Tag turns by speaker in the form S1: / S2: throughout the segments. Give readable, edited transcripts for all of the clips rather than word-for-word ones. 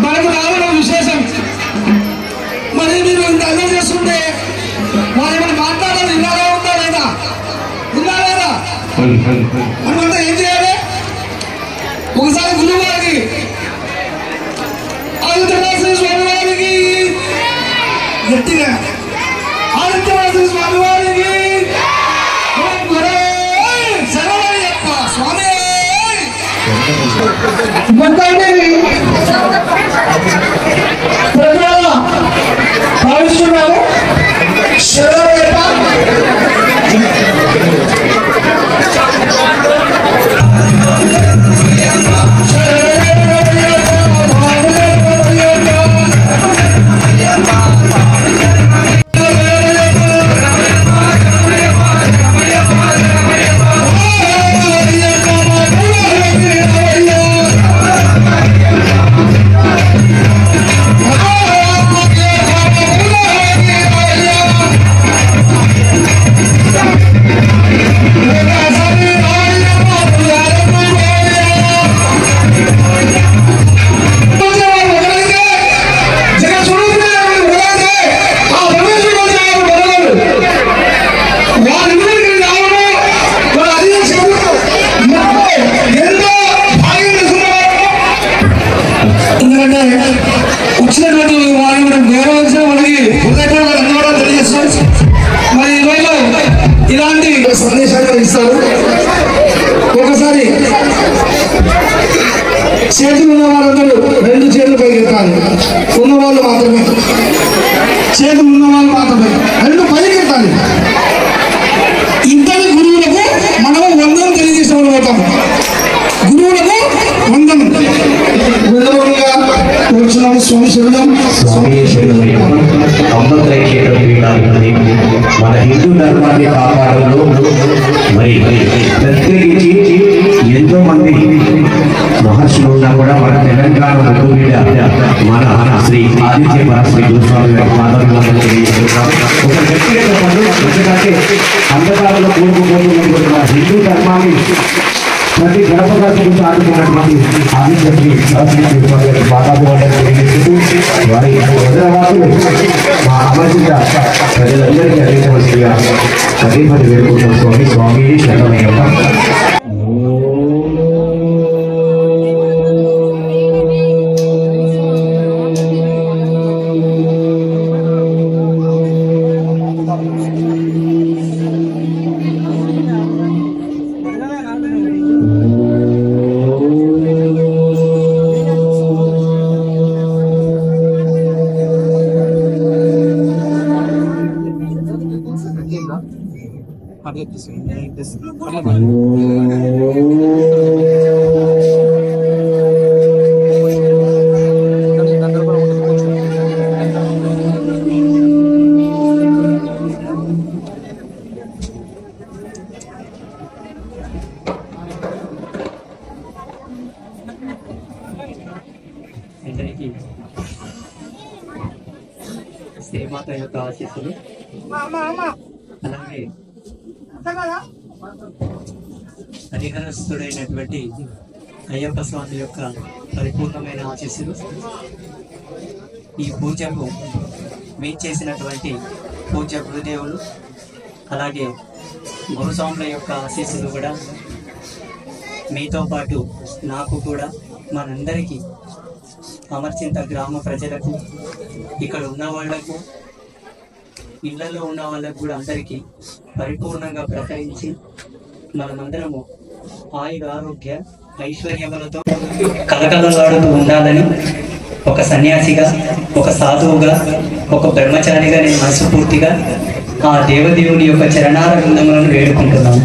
S1: మనకు రావడం విశేషం. మరి మీరు ఇంత అర్థం చేసుకుంటే వాళ్ళు ఏమైనా మాట్లాడాలి, ఇలాగా ఉందా లేదా, ఉందా లేదా మనమంతా ఏం చేయాలి? ఒకసారి గురువు గారికి, ఆదిత్యనాథ స్వామి వారికి గట్టిగా, ఆదిత్యనాథ స్వామి వారికి శరణయ్యప్ప స్వామి భావిస్తున్నారు. వచ్చినటువంటి వారిని మనం గౌరవించడం మనకి హృదయపూర్వక ధన్యవాదాలు తెలియజేస్తాం. మరి ఈరోజు ఇలాంటి సందేశాలు ఇస్తారు. ఒకసారి చేతులు ఉన్న వాళ్ళందరూ రెండు చేతులు పైకి ఎత్తాలి. ఉన్నవాళ్ళు మాత్రమే, చేతులు ఉన్న వాళ్ళు మాత్రమే రెండు పైకి ఎత్తాలి. ఇద్దరు గురువులకు మనము వందనం తెలియజేసిన వాళ్ళు అవుతాం. గురువులకు వందనం. స్వామి శరణం, స్వామి శరణం.
S2: మన హిందూ ధర్మాన్ని కాపాడంలో మరి ప్రత్యేకించి ఎంతో మంది మహర్షులు ఉన్నా కూడా మన తెలంగాణ ముద్దు మీద మన శ్రీ ఆదిత్య పరశ్రీ గురుస్వామి గారి పాదములను తెలియజేస్తున్నాం. ఒక వ్యక్తిగత పనులు ఎందుకంటే అంధకారంలో కూడుకుపోతున్నటువంటి మన హిందూ ధర్మాన్ని ప్రతి గణపతిని సాగుతున్నటువంటి ఆదిత్యశ్రీ పాదాభివందనం తెలియజేస్తూ వారి వజ్రవాసులు మా అమర్చిత ప్రజలందరికీ అందించవలసిందిగా పదే పది వేడుకుంటున్న స్వామి స్వామి శరణమయ్యప్ప.
S3: శ్రీమాత యొక్క ఆశీస్సులు అలాగే హరిహరస్తుడైనటువంటి అయ్యప్ప స్వామి యొక్క పరిపూర్ణమైన ఆశీస్సులు ఈ పూజకు మేము చేసినటువంటి పూజ గురుదేవులు అలాగే గురుస్వాముల యొక్క ఆశీస్సులు కూడా మీతో పాటు నాకు కూడా మనందరికీ అమర్చింత గ్రామ ప్రజలకు ఇక్కడ ఉన్న వాళ్లకు ఇళ్లలో ఉన్న వాళ్ళకు కూడా అందరికీ పరిపూర్ణంగా ప్రసరించి మనమందరము ఆయుర ఆరోగ్య ఐశ్వర్యములతో కలకలలాడుతూ ఉండాలని ఒక సన్యాసిగా ఒక సాధువుగా ఒక బ్రహ్మచారిగా నేను మనస్ఫూర్తిగా ఆ దేవదేవుని యొక్క చరణార బృందములను వేడుకుంటున్నాను.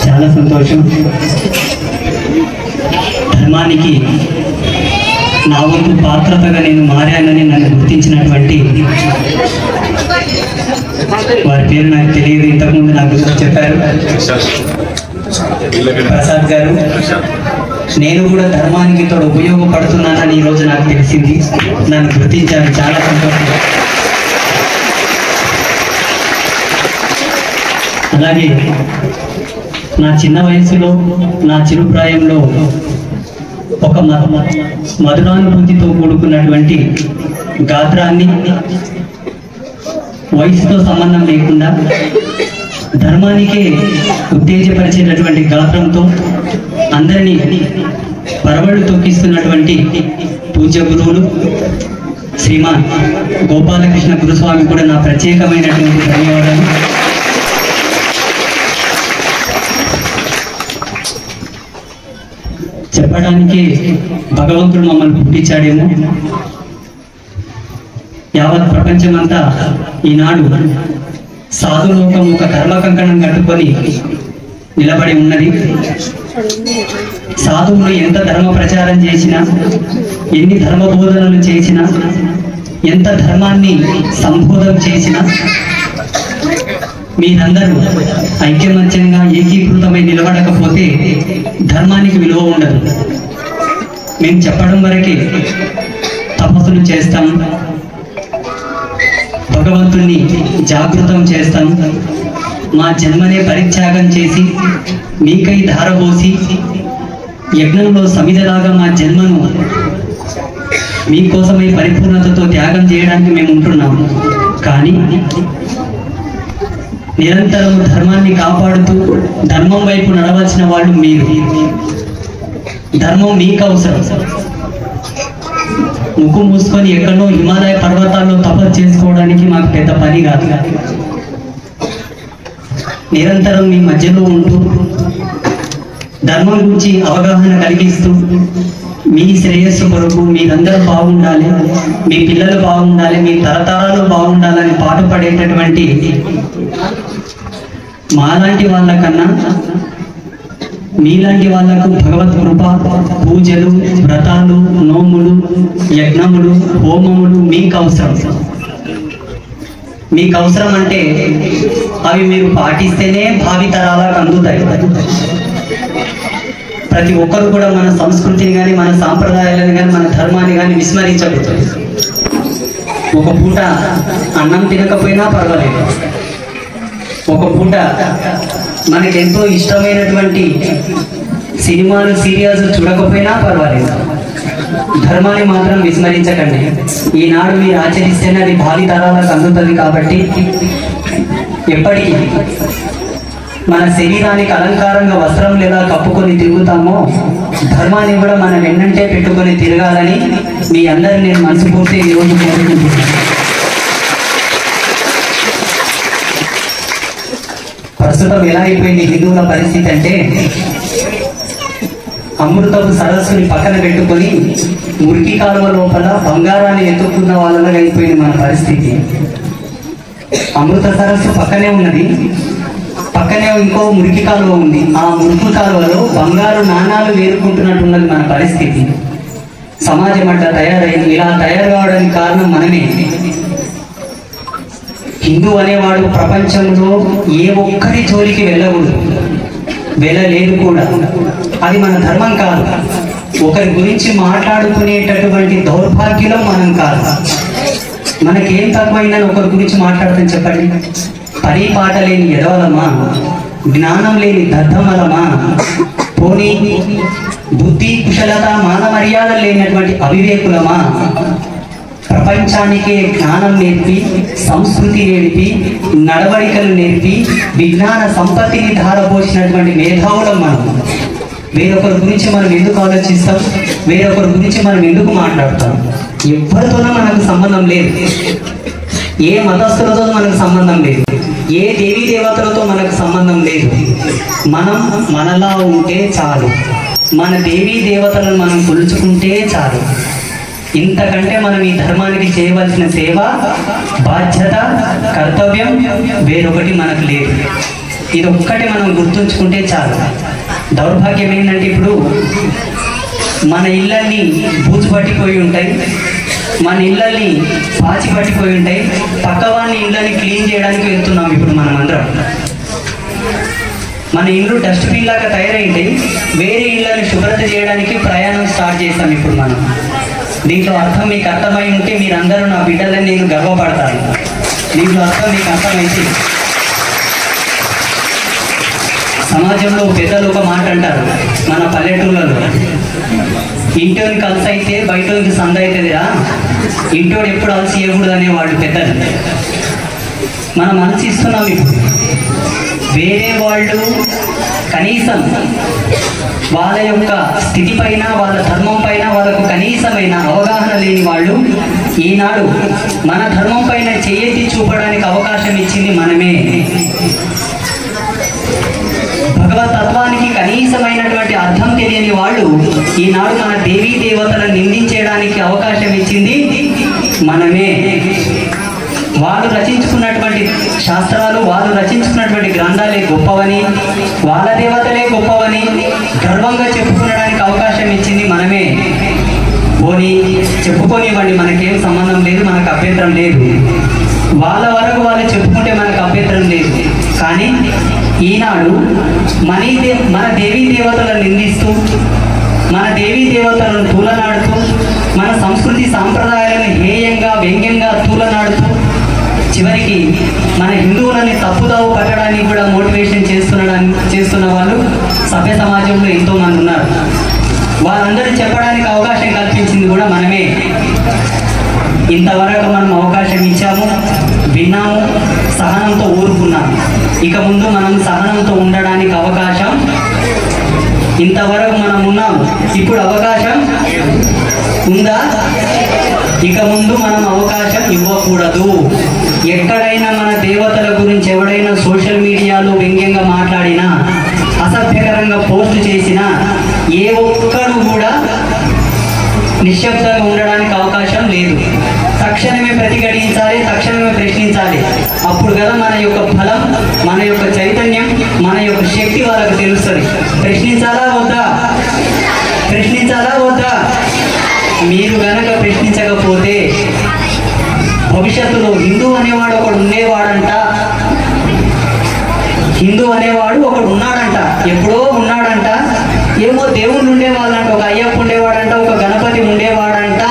S3: చాలా సంతోషం. ధర్మానికి నా వంతు పాత్రతగా నేను మారానని నన్ను గుర్తించినటువంటి వారి పేరు నాకు తెలియదు, ఇంతకుముందు నాకు చెప్పారు ప్రసాద్ గారు. నేను కూడా ధర్మానికి తోడు ఉపయోగపడుతున్నానని ఈరోజు నాకు తెలిసింది, నన్ను గుర్తించాను. చాలా సంతోషం. అలాగే నా చిన్న వయసులో నా చిరుప్రాయంలో ఒక మధురానుభూతితో కూడుకున్నటువంటి గాత్రాన్ని వయసుతో సంబంధం లేకుండా ధర్మానికే ఉత్తేజపరిచేటటువంటి గాత్రంతో అందరినీ పరవళ్ళు తొక్కిస్తున్నటువంటి పూజ్య గురువులు శ్రీమాన్ గోపాలకృష్ణ గురుస్వామి కూడా నా ప్రత్యేకమైనటువంటి ధన్యవాదాలు. చెప్పడానికి భగవంతుడు మమ్మల్ని పుట్టించాడేమో, యావత్ ప్రపంచమంతా ఈనాడు సాధులోకం ఒక ధర్మ కంకణం కట్టుకొని నిలబడి ఉన్నది. సాధువులు ఎంత ధర్మ ప్రచారం చేసినా, ఎన్ని ధర్మ బోధనలు చేసినా, ఎంత ధర్మాన్ని సంబోధన చేసినా మీరందరూ ఐక్యమత్యంగా ఏకీకృతమై నిలబడకపోతే ధర్మానికి విలువ ఉండదు. మేము చెప్పడం వరకే తపస్సులు చేస్తాం, భగవంతుణ్ణి జాగృతం చేస్తాం, మా జన్మనే పరిత్యాగం చేసి మీకై ధారపోసి యజ్ఞంలో సమిధలాగా మా జన్మను మీకోసమై పరిపూర్ణతతో త్యాగం చేయడానికి మేము ఉంటున్నాము. కానీ నిరంతరం ధర్మాన్ని కాపాడుతూ ధర్మం వైపు నడవలసిన వాళ్ళు మీరు. ధర్మం మీకు అవసరం. ముక్కు మూసుకొని ఎక్కడో హిమాలయ పర్వతాల్లో తపస్సు చేసుకోవడానికి మాకు పెద్ద పని కాదు. నిరంతరం మీ మధ్యలో ఉంటూ ధర్మం గురించి అవగాహన కలిగిస్తూ మీ శ్రేయస్సు కొరకు మీరందరూ బాగుండాలి, మీ పిల్లలు బాగుండాలి, మీ తరతరాలు బాగుండాలని పాటుపడేటటువంటి మాలాంటి వాళ్ళకన్నా మీలాంటి వాళ్లకు భగవత్ కృప, పూజలు, వ్రతాలు, నోములు, యజ్ఞములు, హోమములు మీకు అవసరం. మీకు అవసరం అంటే అవి మీరు పాటిస్తేనే భావితరాలకు అందుతాయి. ప్రతి ఒక్కరు కూడా మన సంస్కృతిని కానీ, మన సాంప్రదాయాలను కానీ, మన ధర్మాన్ని కానీ విస్మరించకూడదు. ఒక పూట అన్నం తినకపోయినా పర్వాలేదు, ఒక పూట మనకి ఎంతో ఇష్టమైనటువంటి సినిమాలు, సీరియల్స్ చూడకపోయినా పర్వాలేదు, ధర్మాన్ని మాత్రం విస్మరించకండి. ఈనాడు మీరు ఆచరిస్తేనే అది భావి తరాలకు అందుతుంది. కాబట్టి ఎప్పటికీ మన శరీరానికి అలంకారంగా వస్త్రం లేదా కప్పుకొని తిరుగుతామో, ధర్మాన్ని కూడా మనం వెన్నంటే పెట్టుకొని తిరగాలని మీ అందరినీ నేను మనస్ఫూర్తి ఈరోజు కోరుకుంటున్నాను. ప్రస్తుతం ఎలా అయిపోయింది హిందువుల పరిస్థితి అంటే, అమృతపు సరస్సుని పక్కన పెట్టుకొని మురికి కాలువ లోపల బంగారాన్ని ఎత్తుకున్న వాళ్ళగా అయిపోయింది మన పరిస్థితి. అమృత సరస్సు పక్కనే ఉన్నది, పక్కనే ఇంకో మురికి కాలువ ఉంది. ఆ మురికి కాలువలో బంగారు నాణాలు వేరుకుంటున్నట్టున్నది మన పరిస్థితి. సమాజం అట్లా తయారైంది. ఇలా తయారు కావడానికి కారణం మనమే. హిందూ అనేవాడు ప్రపంచంలో ఏ ఒక్కరి జోలికి వెళ్ళకూడదు, వెళ్ళలేదు కూడా. అది మన ధర్మం కాదు. ఒకరి గురించి మాట్లాడుకునేటటువంటి దౌర్భాగ్యం మనం కాదు. మనకేం తక్కువైనా ఒకరి గురించి మాట్లాడతాం చెప్పండి? పని పాట లేని ఎదవలమా, జ్ఞానం లేని దద్దమలమా, పోనీ బుద్ధి కుశలత మాన మర్యాద లేనటువంటి అవివేకులమా? ప్రపంచానికే జ్ఞానం నేర్పి, సంస్కృతి నేర్పి, నడవడికలు నేర్పి, విజ్ఞాన సంపత్తిని ధారపోసినటువంటి మేధావులం మనం. వేరొకరి గురించి మనం ఎందుకు ఆలోచిస్తాం? వేరొకరి గురించి మనం ఎందుకు మాట్లాడతాం? ఎవరితోనూ మనకు సంబంధం లేదు. ఏ మతస్థులతో మనకు సంబంధం లేదు. ఏ దేవీ దేవతలతో మనకు సంబంధం లేదు. మనం మనలా ఉంటే చాలు. మన దేవీ దేవతలను మనం కొలుచుకుంటే చాలు. ఇంతకంటే మనం ఈ ధర్మానికి చేయవలసిన సేవ, బాధ్యత, కర్తవ్యం వేరొకటి మనకు లేదు. ఇది ఒక్కటి మనం గుర్తుంచుకుంటే చాలు. దౌర్భాగ్యం ఏంటంటే ఇప్పుడు మన ఇళ్ళని బూజు పట్టిపోయి ఉంటాయి, మన ఇళ్ళని పాచి పట్టిపోయి ఉంటాయి. పక్కవాడిని ఇళ్ళని క్లీన్ చేయడానికి వెళ్తున్నాం ఇప్పుడు మనం అందరం. మన ఇల్లు డస్ట్బిన్ లాగా తయారైంటాయి, వేరే ఇళ్ళని శుభ్రత చేయడానికి ప్రయాణం స్టార్ట్ చేస్తాం ఇప్పుడు మనం. దీంట్లో అర్థం మీకు అర్థమై ఉంటే మీరందరూ నా బిడ్డలని నేను గర్వపడతాను. దీంట్లో అర్థం మీకు అర్థమైతే సమాజంలో పెద్దలు ఒక మాట అంటారు మన పల్లెటూళ్ళలో, ఇంటోని కలిసి అయితే బయటోనికి సంద అవుతుందిరా, ఇంటోడు ఎప్పుడు అలసి ఇవ్వకూడదు అనేవాళ్ళు పెద్దలు. మనం అలసి ఇస్తున్నాం ఇప్పుడు. వేరే వాళ్ళు కనీసం వాళ్ళ యొక్క స్థితి పైన, వాళ్ళ ధర్మం పైన వాళ్ళకు కనీసమైన అవగాహన లేని వాళ్ళు ఈనాడు మన ధర్మం పైన చేయెత్తి చూపడానికి అవకాశం ఇచ్చింది మనమే. భగవతత్వానికి కనీసమైనటువంటి అర్థం తెలియని వాళ్ళు ఈనాడు మన దేవీ దేవతలను నిందించడానికి అవకాశం ఇచ్చింది మనమే. వాళ్ళు రచించుకున్నటువంటి శాస్త్రాలు, వాళ్ళు రచించుకున్నటువంటి గ్రంథాలే గొప్పవని, వాళ్ళ దేవతలే గొప్పవని గర్వంగా చెప్పుకునడానికి అవకాశం ఇచ్చింది మనమే. పోనీ చెప్పుకోనివ్వండి, మనకేం సంబంధం లేదు, మనకు అభ్యంతరం లేదు. వాళ్ళ వరకు వాళ్ళు చెప్పుకుంటే మనకు అభ్యంతరం లేదు. కానీ ఈనాడు మన దేవీ దేవతలను నిందిస్తూ, మన దేవీ దేవతలను తూలనాడుతూ, మన సంస్కృతి సాంప్రదాయాలను హేయంగా వ్యంగ్యంగా తూలనాడుతూ, చివరికి మన హిందువులని తప్పుదావు పట్టడానికి కూడా మోటివేషన్ చేస్తున్న వాళ్ళు సభ్య సమాజంలో ఎంతో మంది ఉన్నారు. వాళ్ళందరూ చెప్పడానికి అవకాశం కల్పించింది కూడా మనమే. ఇంతవరకు మనం అవకాశం ఇచ్చాము, విన్నాము, సహనంతో ఊరుకున్నాము. ఇక ముందు మనం సహనంతో ఉండడానికి అవకాశం, ఇంతవరకు మనం ఉన్నాము, ఇప్పుడు అవకాశం ఉందా? ఇక ముందు మనం అవకాశం ఇవ్వకూడదు. ఎక్కడైనా మన దేవతల గురించి ఎవడైనా సోషల్ మీడియాలో వ్యంగ్యంగా మాట్లాడినా, అసభ్యకరంగా పోస్ట్ చేసినా ఏ ఒక్కరు కూడా నిశ్శబ్దంగా ఉండడానికి అవకాశం లేదు. తక్షణమే ప్రతిఘటించాలి, తక్షణమే ప్రశ్నించాలి. అప్పుడు కదా మన యొక్క బలం, మన యొక్క చైతన్యం, మన యొక్క శక్తి వాళ్ళకు తెలుస్తుంది. ప్రశ్నించాలా వద్దా? ప్రశ్నించాలా వద్దా? మీరు గనక ప్రశ్నించకపోతే భవిష్యత్తులో హిందూ అనేవాడు ఒకడు ఉండేవాడంట, హిందూ అనేవాడు ఒకడు ఉన్నాడంట, ఎప్పుడో ఉన్నాడంట. ఏమో దేవుళ్ళు ఉండేవాళ్ళంట, ఒక అయ్యప్ప ఉండేవాడంట, ఒక గణపతి ఉండేవాడంట.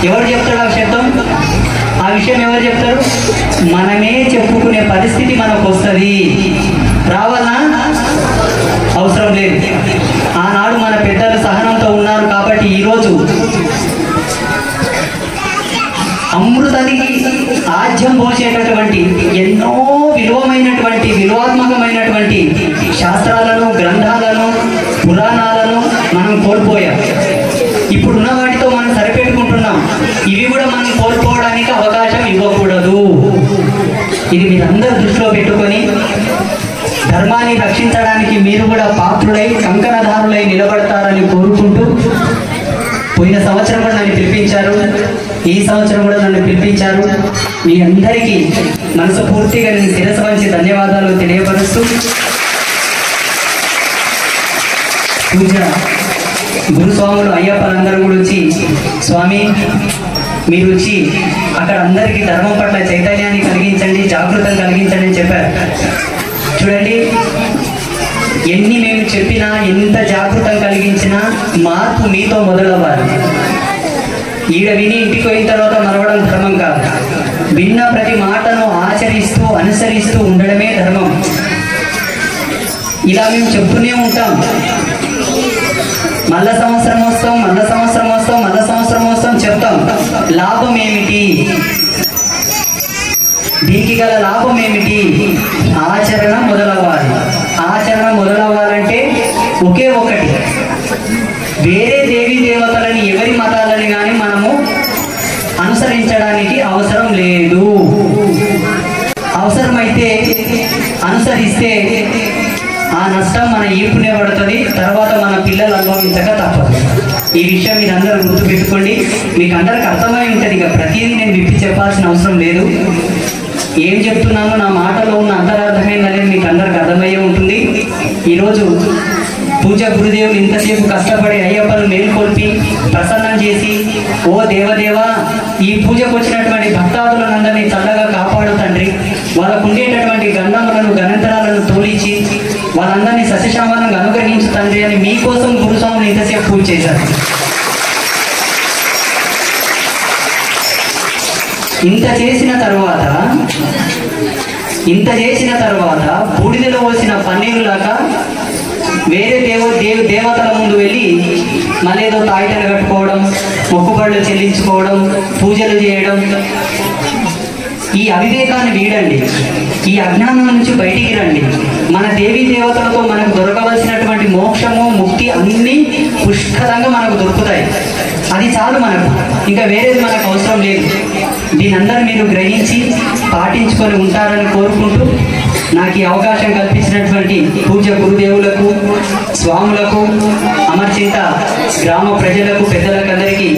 S3: ఎవరు చెప్తాడు ఆ శబ్దం? ఆ విషయం ఎవరు చెప్తారు? మనమే చెప్పుకునే పరిస్థితి మనకు వస్తుంది. రావాలా? అవసరం లేదు. ఆనాడు మన పెద్దలు సహనంతో ఉన్నారు కాబట్టి ఈరోజు అమృతానికి ఆజ్యం పోసేటటువంటి ఎన్నో విలువాత్మకమైనటువంటి శాస్త్రాలను, గ్రంథాలను, పురాణాలను మనం కోల్పోయాం. ఇప్పుడున్న వాటితో మనం సరిపెట్టుకుంటున్నాం. ఇవి కూడా మనం కోల్పోవడానికి అవకాశం ఇవ్వకూడదు. ఇది మీరందరూ దృష్టిలో పెట్టుకొని ధర్మాన్ని రక్షించడానికి మీరు కూడా పాత్రులై కంకణధారులై నిలబడతారని కోరుకుంటూ, పోయిన సంవత్సరం కూడా నన్ను పిలిపించారు, ఈ సంవత్సరం కూడా నన్ను పిలిపించారు. మీ అందరికీ మనస్ఫూర్తిగా నేను శిరస్సు వంచి ధన్యవాదాలు తెలియపరుస్తూ, పూజ గురుస్వాములు అయ్యప్పలందరూ కూడా వచ్చి, స్వామి మీరు వచ్చి అక్కడ అందరికీ ధర్మం పట్ల చైతన్యాన్ని కలిగించండి, జాగృతం కలిగించండి అని చెప్పారు. చూడండి, ఎన్ని మేము చెప్పినా, ఎంత జాగృతం కలిగించినా మార్పు మీతో మొదలవ్వాలి. ఈడ విని ఇంటికి పోయిన తర్వాత మరవడం ధర్మం కాదు. విన్న ప్రతి మాటను ఆచరిస్తూ అనుసరిస్తూ ఉండడమే ధర్మం. ఇలా మేము చెప్తూనే ఉంటాం. మళ్ళా సంవత్సరం వస్తాం, మళ్ళా సంవత్సరం వస్తాం, మళ్ళా సంవత్సరం వస్తాం చెప్తాం. లాభం ఏమిటి? దీనికి గల లాభం ఏమిటి? ఆచరణ మొదలవ్వాలి. ఆచరణ మొదలవ్వాలంటే ఒకే ఒకటి, వేరే దేవీ దేవతలని ఎవరి మతాలని కానీ మనము అనుసరించడానికి అవసరం లేదు. అవసరమైతే అనుసరిస్తే ఆ నష్టం మన ఈపునే పడుతుంది, తర్వాత మన పిల్లలు అనుభవించక తప్పదు. ఈ విషయం మీరు అందరూ గుర్తుపెట్టుకోండి. మీకు అందరికి అర్థమై ఉంటుంది. ఇక ప్రతిదీ నేను విప్పి చెప్పాల్సిన అవసరం లేదు. ఏం చెప్తున్నానో నా మాటలో ఉన్న అంతరార్థమైందనేది మీకు అందరికి అర్థమయ్యే ఉంటుంది. ఈరోజు పూజ గురుదేవులు ఇంతసేపు కష్టపడి అయ్యప్పను మేల్కొల్పి ప్రసన్నం చేసి, ఓ దేవదేవా, ఈ పూజకు వచ్చినటువంటి భక్తాదులందరినీ చల్లగా కాపాడు తండ్రి, వాళ్ళకు ఉండేటటువంటి గంధములను గణంతరాలను తోలిచి వాళ్ళందరినీ సస్యశామనంగా అనుగ్రహించు తండ్రి అని మీకోసం గురుస్వామిని ఇంతసేపు పూజ చేశారు. ఇంత చేసిన తర్వాత బూడిదలో పోసిన పన్నీరులాగా వేరే దేవతల ముందు వెళ్ళి మళ్ళీ ఏదో తాయితలు కట్టుకోవడం, మొక్కుబళ్ళు చెల్లించుకోవడం, పూజలు చేయడం, ఈ అవివేకాన్ని వీడండి. ఈ అజ్ఞానం నుంచి బయటికి రండి. మన దేవీ దేవతలతో మనకు దొరకవలసినటువంటి మోక్షము, ముక్తి అన్నీ పుష్కలంగా మనకు దొరుకుతాయి. అది చాలు మనకు, ఇంకా వేరేది మనకు అవసరం లేదు. దీని అందరూ మీరు గ్రహించి పాటించుకొని ఉంటారని కోరుకుంటూ, నాకు ఈ అవకాశం కల్పించినటువంటి పూజ గురుదేవులకు, స్వాములకు, అమర్చింత గ్రామ ప్రజలకు, పెద్దలకు అందరికీ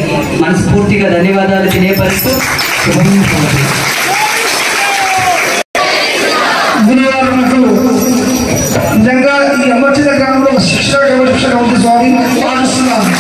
S3: మనస్ఫూర్తిగా ధన్యవాదాలు తెలియపరుస్తూ
S1: నిజంగా ఈ అమర్చిత గ్రామంలో శిక్షణ ఉంది స్వామి పాటిస్తున్నాను.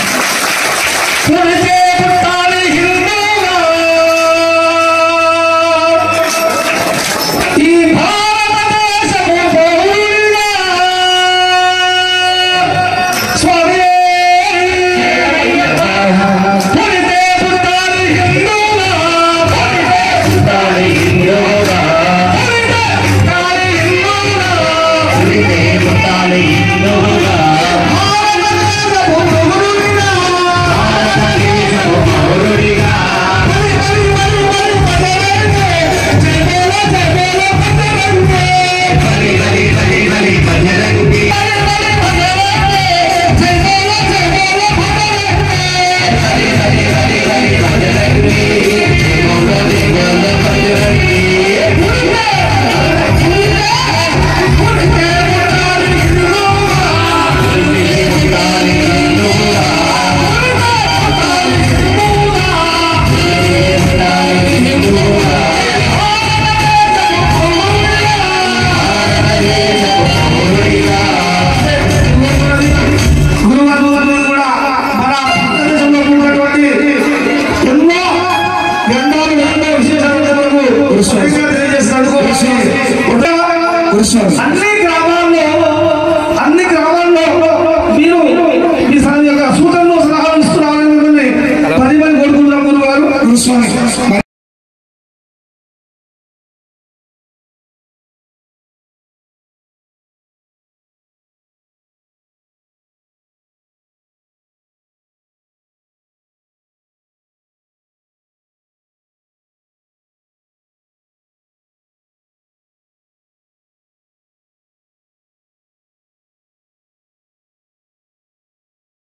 S1: అన్ని